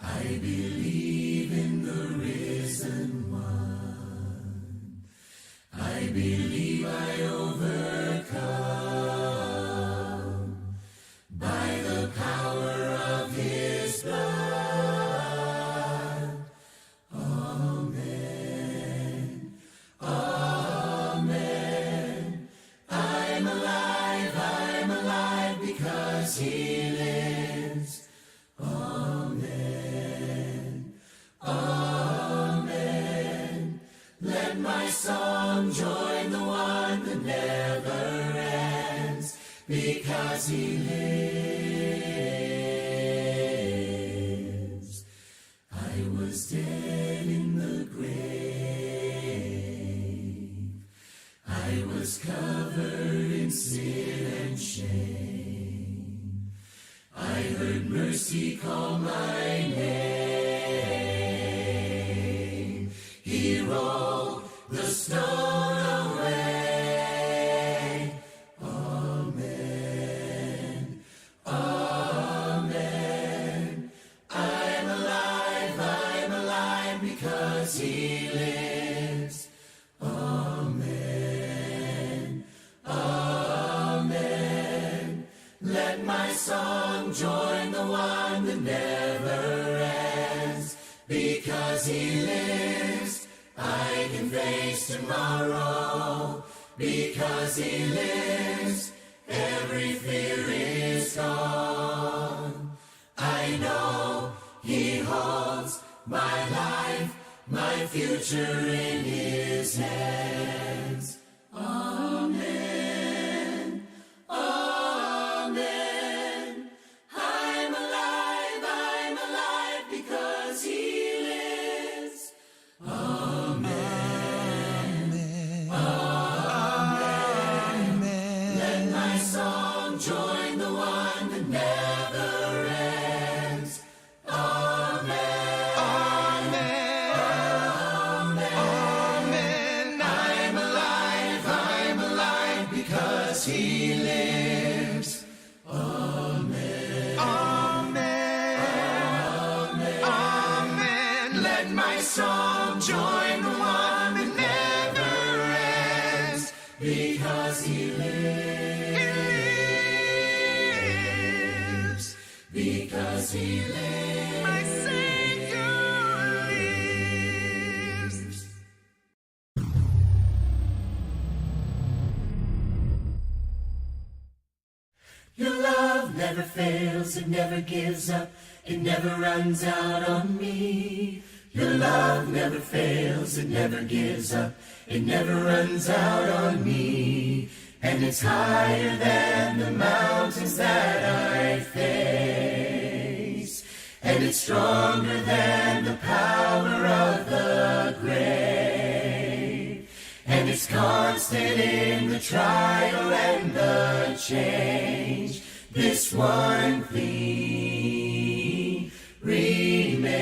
I believe in the risen one. I believe I overcome by the power of his blood. Amen. Amen. I'm alive because he lives. Amen. Amen. Let my song join the one that never ends, because he lives. I was dead in the grave. I was covered in sin and shame. I heard mercy call my name. He rolled the stone away. Amen. Amen. I'm alive because he lives. Amen. Amen. Let my song join the one that never ends, because he lives. I can face tomorrow, because he lives. Every fear is gone. I know he holds my life, my future in his hands. Amen. Amen. I'm alive because he lives. Amen. Amen. Let my song join the one that never ends. Amen. Amen. I'm alive because he lives. Amen. Amen. Let my song join the one that never ends, because he lives. Because he lives. My Savior lives. Your love never fails, it never gives up, it never runs out on me. Your love never fails, it never gives up, it never runs out on me. And it's higher than the mountains that I face, and it's stronger than the power of the grave. And it's constant in the trial and the change. This one thing remains.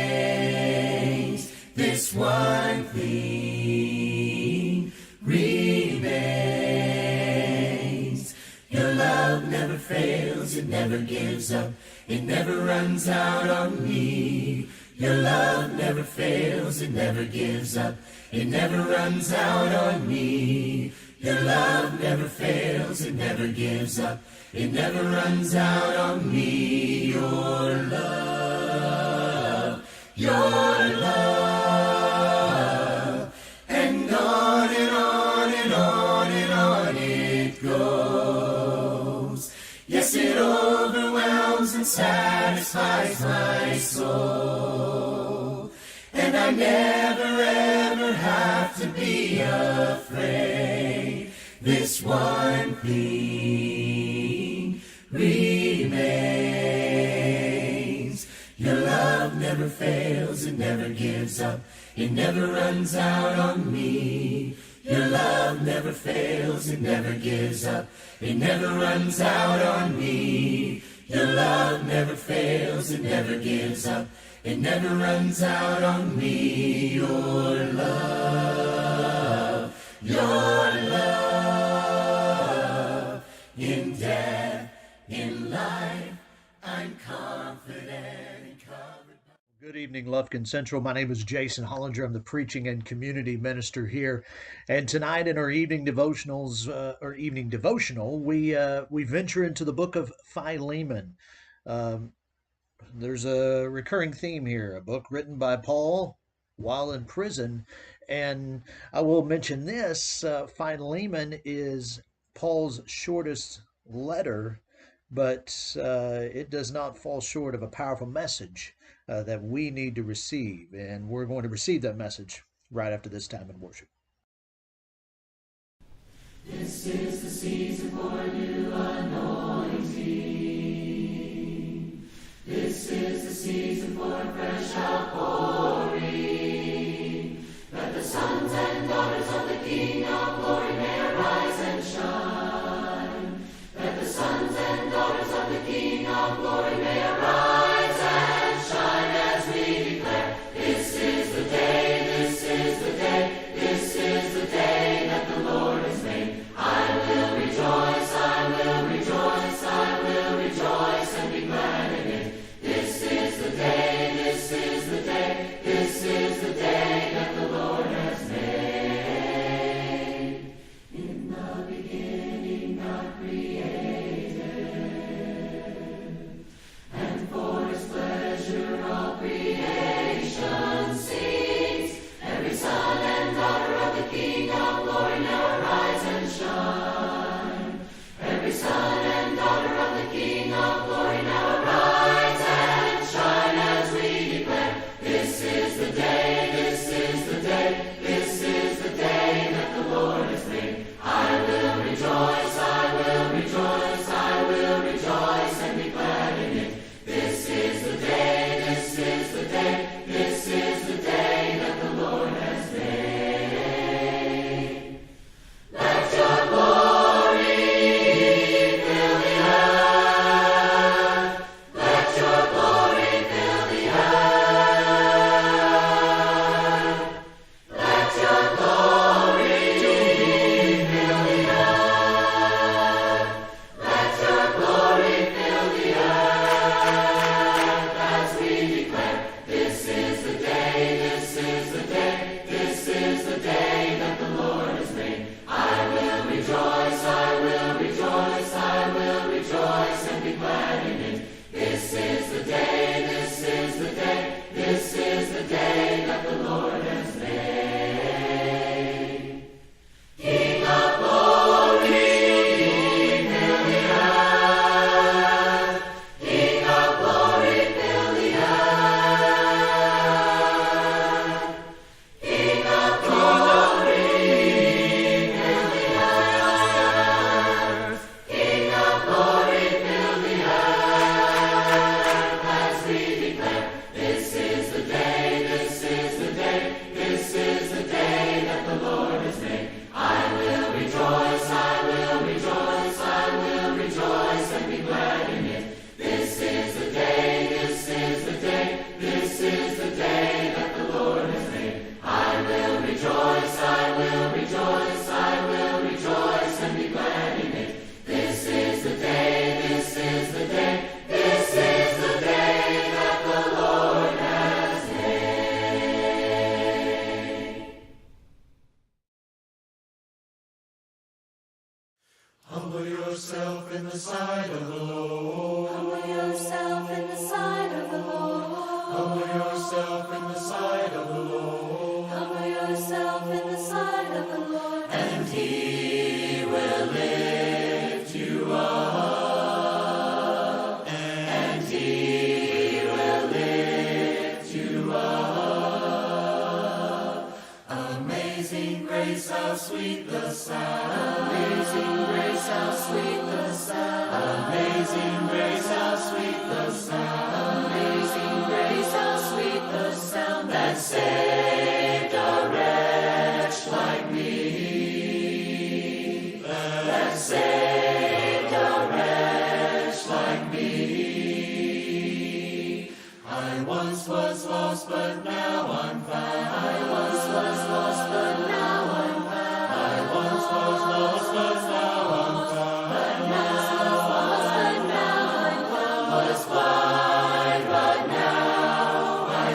This one thing remains. Your love never fails, it never gives up, it never runs out on me. Your love never fails, it never gives up, it never runs out on me. Your love never fails, it never gives up, it never runs out on me. Your love, and on and on and on and on it goes. Yes, it overwhelms and satisfies my soul. And I never ever have to be afraid. This one thing remains. Your love never fails, it never gives up, it never runs out on me. Your love never fails, it never gives up, it never runs out on me. Your love never fails, it never gives up, it never runs out on me. Your love, in death, in life, I'm confident and covered. Good evening, Lufkin Central. My name is Jason Hollinger. I'm the preaching and community minister here. And tonight in our evening devotionals, or evening devotional, we venture into the book of Philemon. Um, there's a recurring theme here, a book written by Paul while in prison. And I will mention this, Philemon is Paul's shortest letter, but it does not fall short of a powerful message that we need to receive. And we're going to receive that message right after this time in worship. This is the season for new anointing. This is the season for fresh outpouring. That the sons and daughters of the King of glory may arise and shine. That the sons and daughters of the King of glory may arise and shine as we declare, this is the day, this is the day, this is the day that the Lord has made. I will rejoice, I will rejoice, I will rejoice and be glad in it. This is the day, this is the day, this is the day that the Lord has made. In the beginning God created, and for his pleasure all creation sings. Every son and daughter of the King of glory now arise and shine. Every son and daughter of the King of glory now arise and shine as we declare, this is the day, this is the day, this is the day that the Lord has made. I will rejoice, I will rejoice, I will rejoice and be glad in it. This is the day, this is the day, this is the day that the Lord has made. Let your glory fill the earth. Let your glory fill the earth. Let your glory fill the earth. Let your glory fill the earth as we declare, this is the day, this is the day, this is the day that the Lord has made. I will rejoice, I will rejoice, I will rejoice and be glad in it. This is the day, this is the day, this is the day that the Lord has made. King of glory, fill the earth. King of glory, fill the earth. King of glory, fill the earth. King of glory, fill the earth as we declare, this is the day, this is the day, this is the day that the Lord has made. I will rejoice, I will rejoice, I will rejoice and be glad in it. This is the day, this is the day, this is the day that the Lord has made. I will rejoice, I will rejoice, I will rejoice and be glad in it. This is the day, this is the day, this is the day that the Lord has made. Humble yourself in the sight of the Lord. Humble yourself in the sight of the Lord. Humble yourself in the sight of the Lord. Humble yourself in the sight of the Lord. And he will lift you up. And he will lift you up. Amazing grace, how sweet the sound. Amazing grace, how sweet the sound. Amazing grace, how sweet the sound. Amazing grace, how sweet the sound that saved a wretch like me. That saved a wretch like me. I once was lost, but now I'm found. I once was lost, but now I'm found. I once was lost, but now I'm found. But now was lost, but now I'm found. Was blind, but now I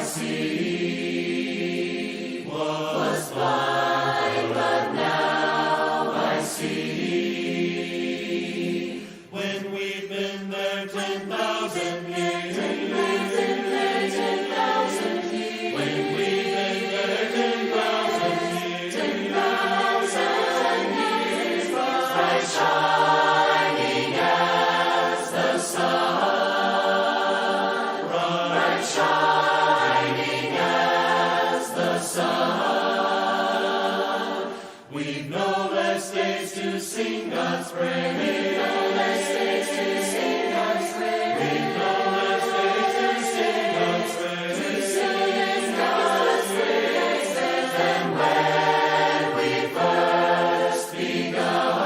sing God's praise. We've no less days to sing God's praise. We've no less days to sing God's praise. To sing God's praises than when we first begun.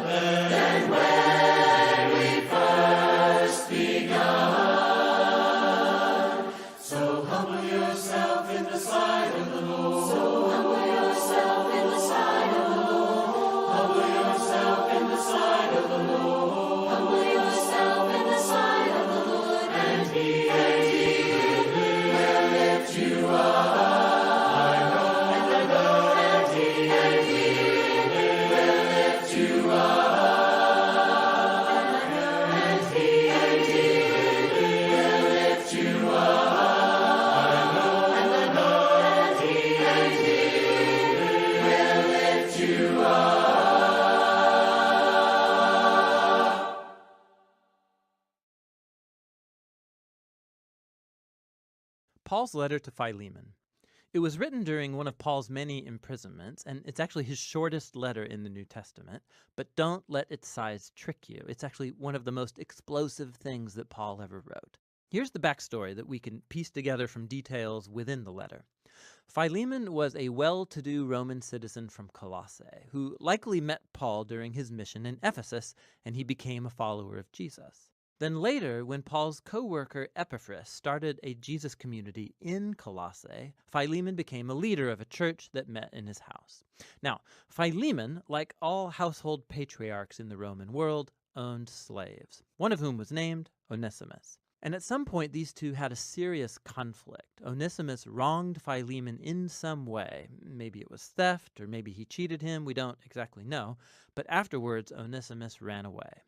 Than when we first begun. So humble yourself in the sight of the Lord. So humble yourself in the sight of the Lord. Humble yourself in the sight of the Lord. Humble yourself in the sight of the Lord. And He will lift you up. I know. And He will lift you up. And He will lift you up. Paul's letter to Philemon. It was written during one of Paul's many imprisonments, and it's actually his shortest letter in the New Testament, but don't let its size trick you. It's actually one of the most explosive things that Paul ever wrote. Here's the backstory that we can piece together from details within the letter. Philemon was a well-to-do Roman citizen from Colossae, who likely met Paul during his mission in Ephesus, and he became a follower of Jesus. Then later, when Paul's co-worker Epaphras started a Jesus community in Colossae, Philemon became a leader of a church that met in his house. Now, Philemon, like all household patriarchs in the Roman world, owned slaves, one of whom was named Onesimus. And at some point, these two had a serious conflict. Onesimus wronged Philemon in some way. Maybe it was theft, or maybe he cheated him. We don't exactly know. But afterwards, Onesimus ran away.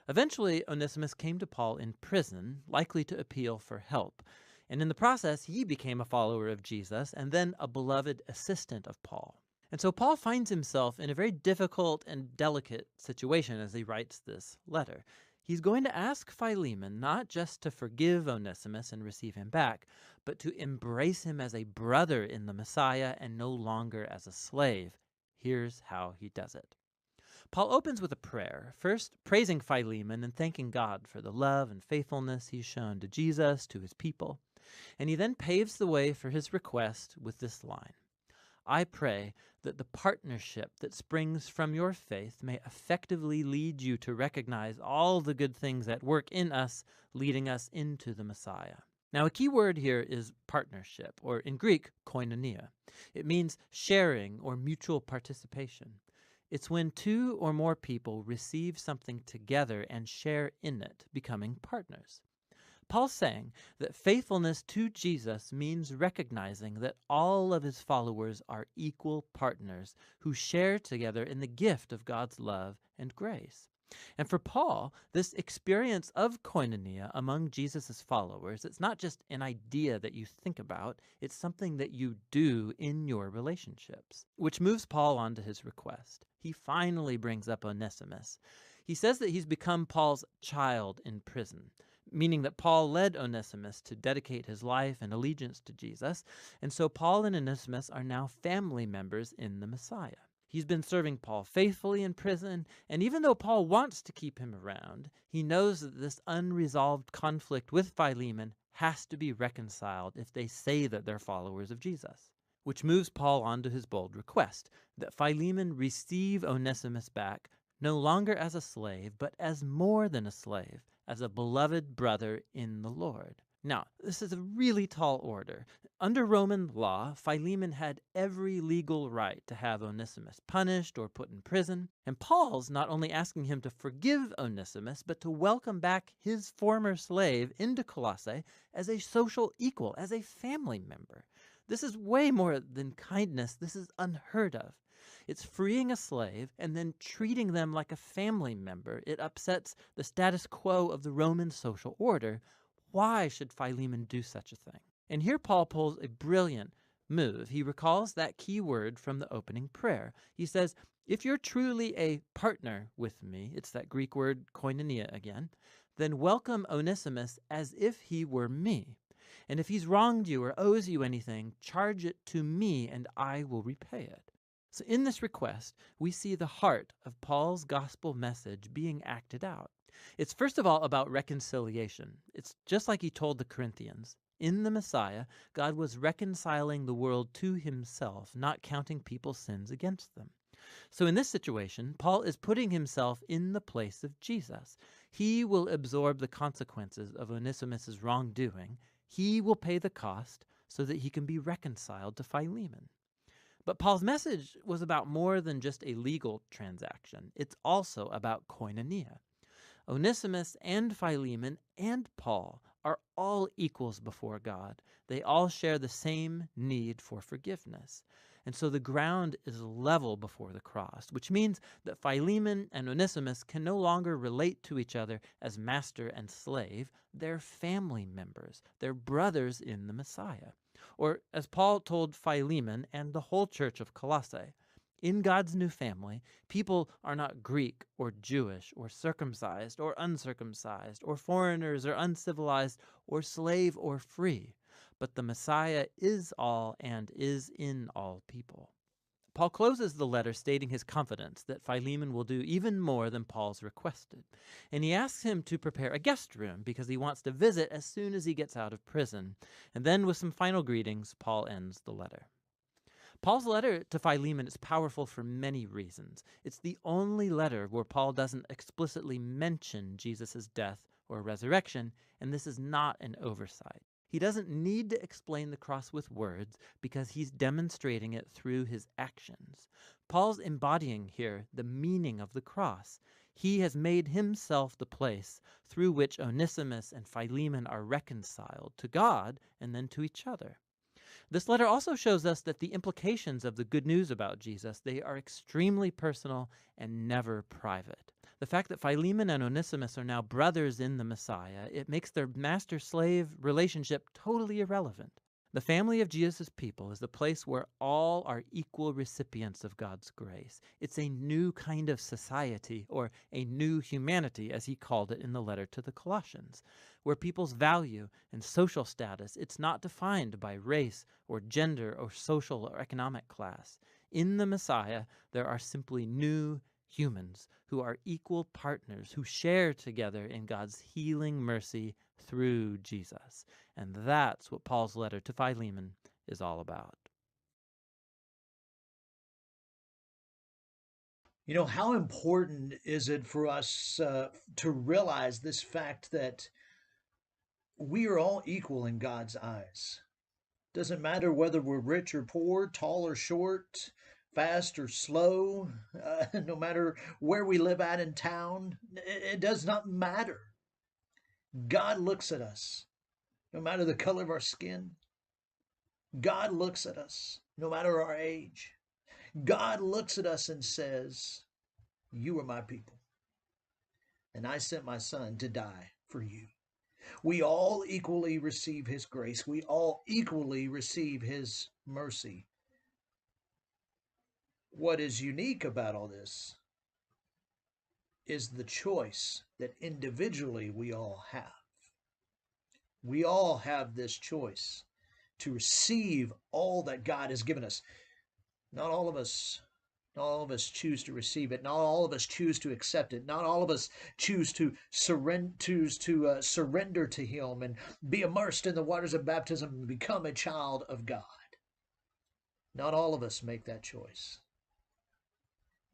Eventually, Onesimus came to Paul in prison, likely to appeal for help. And in the process, he became a follower of Jesus and then a beloved assistant of Paul. And so Paul finds himself in a very difficult and delicate situation as he writes this letter. He's going to ask Philemon not just to forgive Onesimus and receive him back, but to embrace him as a brother in the Messiah and no longer as a slave. Here's how he does it. Paul opens with a prayer, first praising Philemon and thanking God for the love and faithfulness he's shown to Jesus, to his people. And he then paves the way for his request with this line: I pray that the partnership that springs from your faith may effectively lead you to recognize all the good things at work in us, leading us into the Messiah. Now, a key word here is partnership, or in Greek, koinonia. It means sharing or mutual participation. It's when two or more people receive something together and share in it, becoming partners. Paul's saying that faithfulness to Jesus means recognizing that all of his followers are equal partners who share together in the gift of God's love and grace. And for Paul, this experience of koinonia among Jesus' followers, it's not just an idea that you think about, it's something that you do in your relationships. Which moves Paul on to his request. He finally brings up Onesimus. He says that he's become Paul's child in prison, meaning that Paul led Onesimus to dedicate his life and allegiance to Jesus, and so Paul and Onesimus are now family members in the Messiah. He's been serving Paul faithfully in prison, and even though Paul wants to keep him around, he knows that this unresolved conflict with Philemon has to be reconciled if they say that they're followers of Jesus. Which moves Paul on to his bold request, that Philemon receive Onesimus back, no longer as a slave, but as more than a slave, as a beloved brother in the Lord. Now, this is a really tall order. Under Roman law, Philemon had every legal right to have Onesimus punished or put in prison, and Paul's not only asking him to forgive Onesimus, but to welcome back his former slave into Colossae as a social equal, as a family member. This is way more than kindness. This is unheard of. It's freeing a slave and then treating them like a family member. It upsets the status quo of the Roman social order. Why should Philemon do such a thing? And here Paul pulls a brilliant move. He recalls that key word from the opening prayer. He says, if you're truly a partner with me, it's that Greek word koinonia again, then welcome Onesimus as if he were me. And if he's wronged you or owes you anything, charge it to me and I will repay it. So in this request, we see the heart of Paul's gospel message being acted out. It's first of all about reconciliation. It's just like he told the Corinthians. In the Messiah, God was reconciling the world to himself, not counting people's sins against them. So in this situation, Paul is putting himself in the place of Jesus. He will absorb the consequences of Onesimus' wrongdoing. He will pay the cost so that he can be reconciled to Philemon. But Paul's message was about more than just a legal transaction. It's also about koinonia. Onesimus and Philemon and Paul are all equals before God. They all share the same need for forgiveness. And so the ground is level before the cross, which means that Philemon and Onesimus can no longer relate to each other as master and slave. They're family members. They're brothers in the Messiah. Or as Paul told Philemon and the whole church of Colossae, in God's new family, people are not Greek or Jewish or circumcised or uncircumcised or foreigners or uncivilized or slave or free, but the Messiah is all and is in all people. Paul closes the letter stating his confidence that Philemon will do even more than Paul's requested, and he asks him to prepare a guest room because he wants to visit as soon as he gets out of prison. And then with some final greetings, Paul ends the letter. Paul's letter to Philemon is powerful for many reasons. It's the only letter where Paul doesn't explicitly mention Jesus' death or resurrection, and this is not an oversight. He doesn't need to explain the cross with words because he's demonstrating it through his actions. Paul's embodying here the meaning of the cross. He has made himself the place through which Onesimus and Philemon are reconciled to God and then to each other. This letter also shows us that the implications of the good news about Jesus, they are extremely personal and never private. The fact that Philemon and Onesimus are now brothers in the Messiah, it makes their master-slave relationship totally irrelevant. The family of Jesus' people is the place where all are equal recipients of God's grace. It's a new kind of society, or a new humanity, as he called it in the letter to the Colossians, where people's value and social status, it's not defined by race or gender or social or economic class. In the Messiah, there are simply new humans who are equal partners, who share together in God's healing mercy through Jesus. And that's what Paul's letter to Philemon is all about. You know, how important is it for us to realize this fact that we are all equal in God's eyes? Doesn't matter whether we're rich or poor, tall or short, fast or slow, no matter where we live at in town, it does not matter. God looks at us, no matter the color of our skin. God looks at us, no matter our age. God looks at us and says, "You are my people, and I sent my son to die for you." We all equally receive his grace. We all equally receive his mercy. What is unique about all this is the choice that individually we all have. We all have this choice to receive all that God has given us. Not all of us choose to receive it. Not all of us choose to accept it. Not all of us choose to surrender to him and be immersed in the waters of baptism and become a child of God. Not all of us make that choice.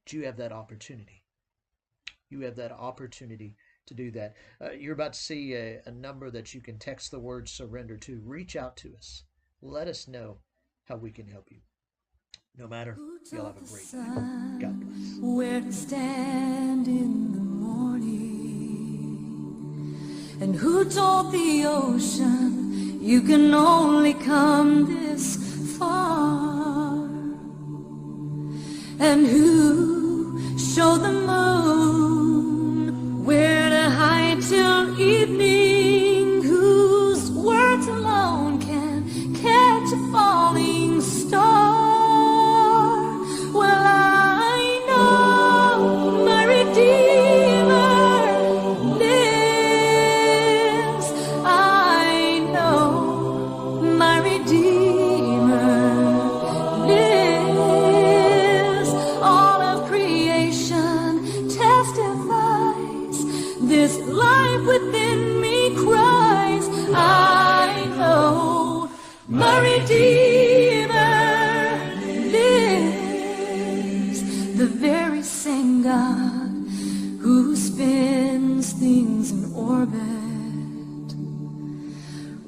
But you have that opportunity. You have that opportunity to do that. You're about to see a number that you can text the word surrender to. Reach out to us. Let us know how we can help you. No matter, you'll have a great night. God bless. Where to stand in the morning, and who told the ocean you can only come this far, and who showed the moon where to hide till evening, whose words alone can catch a falling star. Well, I know my Redeemer lives. I know my Redeemer lives.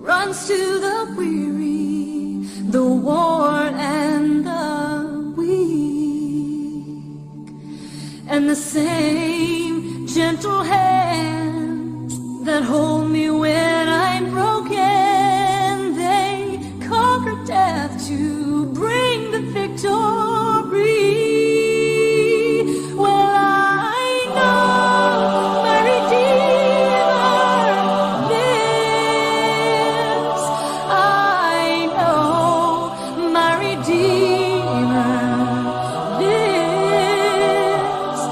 runs to the weary, the worn and the weak. And the same gentle hands that hold me when I'm broken, they conquer death to bring the victory. Well, I know my Redeemer lives. I know my Redeemer lives.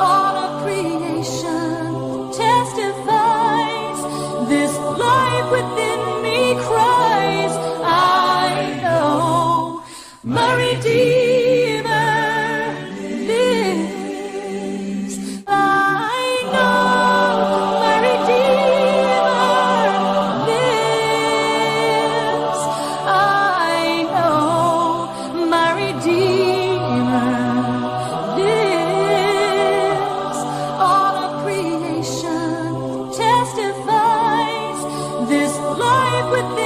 All of creation testifies, this life within me cries, I know my Redeemer lives. I know my Redeemer lives. I know my Redeemer lives. All of creation testifies, this life within